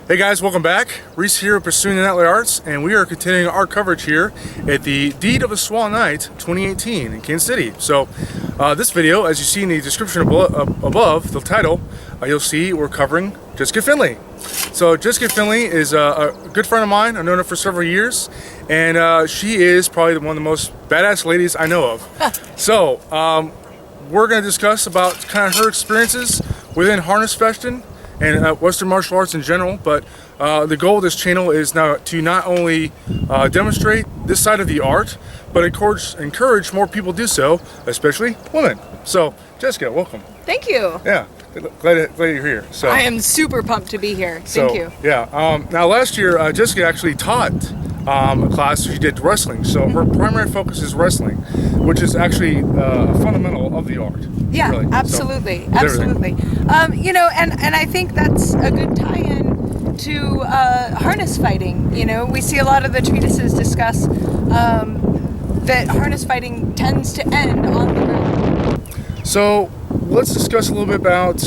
Hey guys, welcome back. Reese here, Pursuing the Knightly Arts, and we are continuing our coverage here at the Deed of a Swan Knight 2018 in Kansas City. So this video, as you see in the description above, the title, you'll see we're covering Jessica Finley. So Jessica Finley is a good friend of mine. I've known her for several years, and she is probably one of the most badass ladies I know of. So we're going to discuss about kind of her experiences within Harnischfechten and Western martial arts in general, but the goal of this channel is now to not only demonstrate this side of the art, but encourage more people to do so, especially women. So, Jessica, welcome. Thank you. Yeah, glad you're here. So I am super pumped to be here. Thank you. Yeah. Now, last year, Jessica actually taught a class. She did wrestling, so her primary focus is wrestling, which is actually a fundamental of the art. Yeah, really. absolutely, So, absolutely. You know, and I think that's a good tie-in to harness fighting. You know, we see a lot of the treatises discuss that harness fighting tends to end on the ground. So let's discuss a little bit about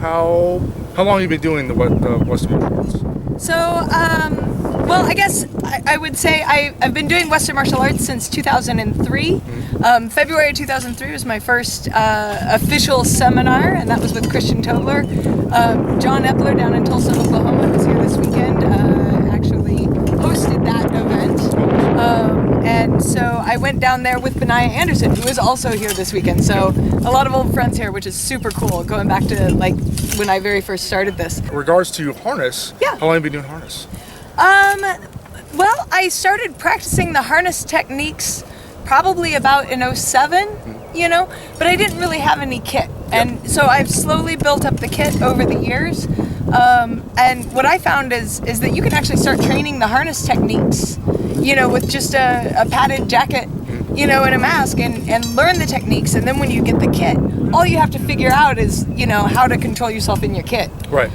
how long you've been doing the Western martial arts. So, well, I guess I would say I've been doing Western martial arts since 2003. February 2003 was my first official seminar, and that was with Christian Tobler. John Epler down in Tulsa, Oklahoma, was here this weekend, actually hosted that event. And so I went down there with Benaiah Anderson, who is also here this weekend. So a lot of old friends here, which is super cool, going back to like when I very first started this. In regards to harness, yeah. How long have you been doing harness? Well, I started practicing the harness techniques probably about in 07, you know, but I didn't really have any kit. And so I've slowly built up the kit over the years. And what I found is that you can actually start training the harness techniques, you know, with just a padded jacket, you know, and a mask, and learn the techniques. And then when you get the kit, all you have to figure out is, you know, how to control yourself in your kit. Right.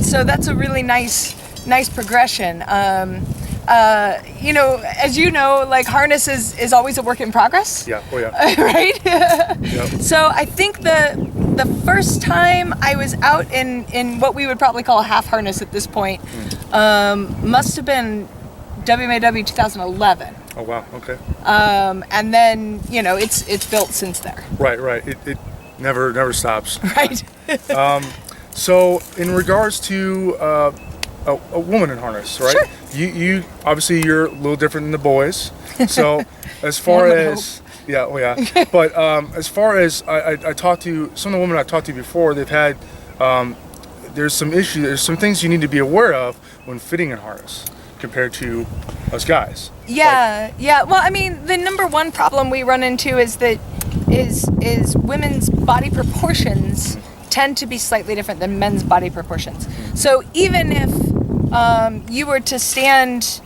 So that's a really nice progression. You know, as you know, like harness is always a work in progress. Yeah. Oh yeah. Right. Yep. So I think the first time I was out in what we would probably call a half harness at this point, must have been WMAW 2011. Oh wow. Okay. And then, you know, it's built since there. Right. It never stops. Right. So in regards to a woman in harness, right? Sure. You obviously you're a little different than the boys. So as far as but as far as I talked to some of the women I talked to before, they've had there's some issues. There's some things you need to be aware of when fitting in harness compared to us guys. Yeah, yeah. Well, I mean, the number one problem we run into is that is women's body proportions tend to be slightly different than men's body proportions. So even if you were to stand,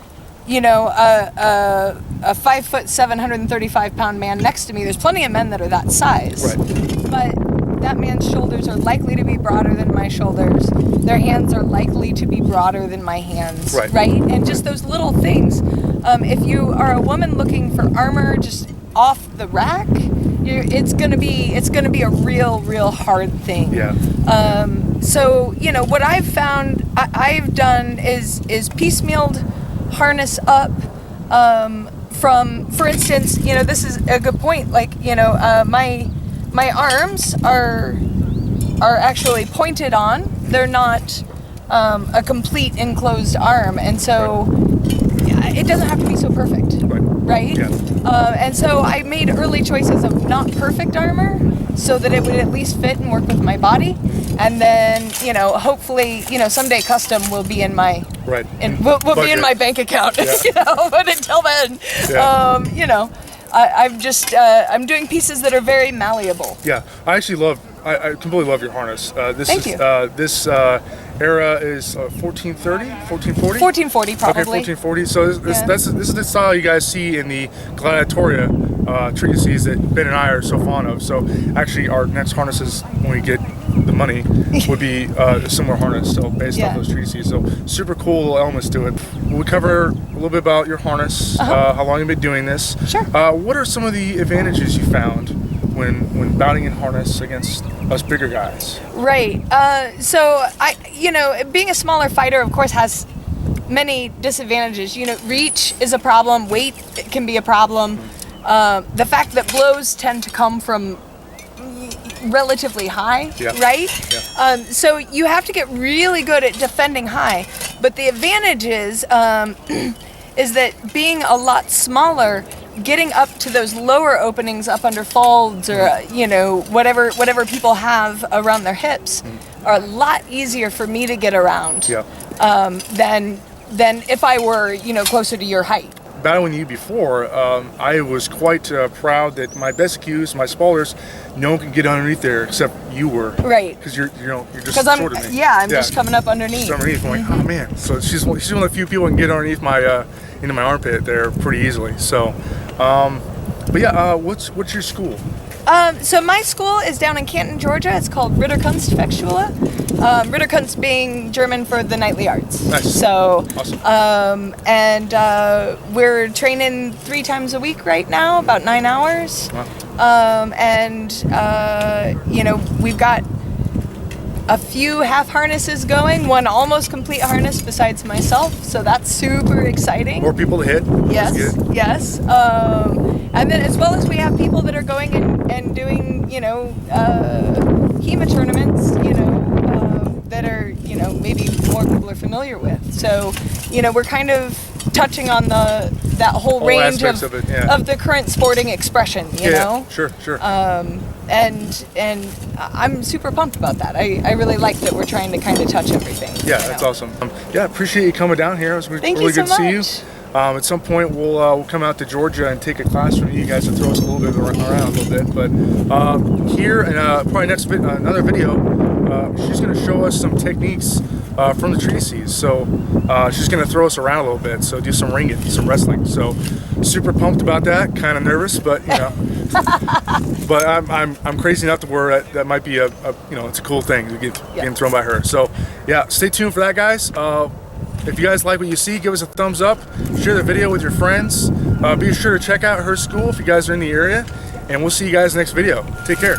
you know, a 5 foot 735 pound man next to me, there's plenty of men that are that size. Right. But that man's shoulders are likely to be broader than my shoulders. Their hands are likely to be broader than my hands. Right? And just those little things. If you are a woman looking for armor just off the rack, it's gonna be a real hard thing. Yeah. So, you know, what I've found I've done is piecemealed harness up from, for instance, you know, this is a good point. Like, you know, my arms are actually pointed on. They're not a complete enclosed arm, and so it doesn't have to be so perfect. Right? Yeah. And so I made early choices of not perfect armor so that it would at least fit and work with my body. And then, you know, hopefully, you know, someday custom will be in my will be in my bank account. Yeah. You know, but until then, you know, I'm doing pieces that are very malleable. Yeah, I completely love your harness. Thank you. This era is 1430, 1440? 1440 probably. Okay, 1440. So this is the style you guys see in the gladiatoria treatises that Ben and I are so fond of. So actually our next harnesses, when we get the money, would be a similar harness, so based off those treatises. So super cool little elements to it. We'll cover a little bit about your harness, how long you've been doing this. Sure. What are some of the advantages you found when bouting in harness against us bigger guys. Right. So being a smaller fighter, of course, has many disadvantages. Reach is a problem. Weight can be a problem. The fact that blows tend to come from relatively high, right? Yeah. So you have to get really good at defending high. But the advantage is that being a lot smaller, getting up to those lower openings up under folds or whatever people have around their hips are a lot easier for me to get around than if I were closer to your height. Battling you before, I was quite proud that my best cues, my spallers, no one can get underneath there except you were. Right. Because you're just Because short of me. I'm just coming up underneath. Just underneath. I'm like, oh man. So she's one of the few people who can get underneath my into my armpit there pretty easily. So, but yeah, what's your school? So my school is down in Canton, Georgia. It's called Ritterkunstfechtschule. Ritterkunst being German for the knightly arts. Nice. So, awesome. And we're training 3 times a week right now, about 9 hours. Wow. We've got a few half harnesses going, one almost complete harness besides myself. So that's super exciting. More people to hit. Yes, yes. And then as well as we have people that are going and doing, HEMA tournaments, that are, maybe more people are familiar with. So, we're kind of touching on that whole range of the current sporting expression, you know? Sure. And I'm super pumped about that. I really like that we're trying to kind of touch everything. Yeah, that's awesome. Appreciate you coming down here. It was Thank really you so good to see much. you. At some point, we'll come out to Georgia and take a class from you guys to throw us a little bit around a little bit. But here and probably another video, she's going to show us some techniques from the treatises. So she's going to throw us around a little bit. So do some ringing, some wrestling. So super pumped about that. Kind of nervous, but but I'm crazy enough to where that might be it's a cool thing to getting thrown by her. So yeah, stay tuned for that, guys. If you guys like what you see, give us a thumbs up, share the video with your friends. Be sure to check out her school if you guys are in the area, and we'll see you guys next video. Take care.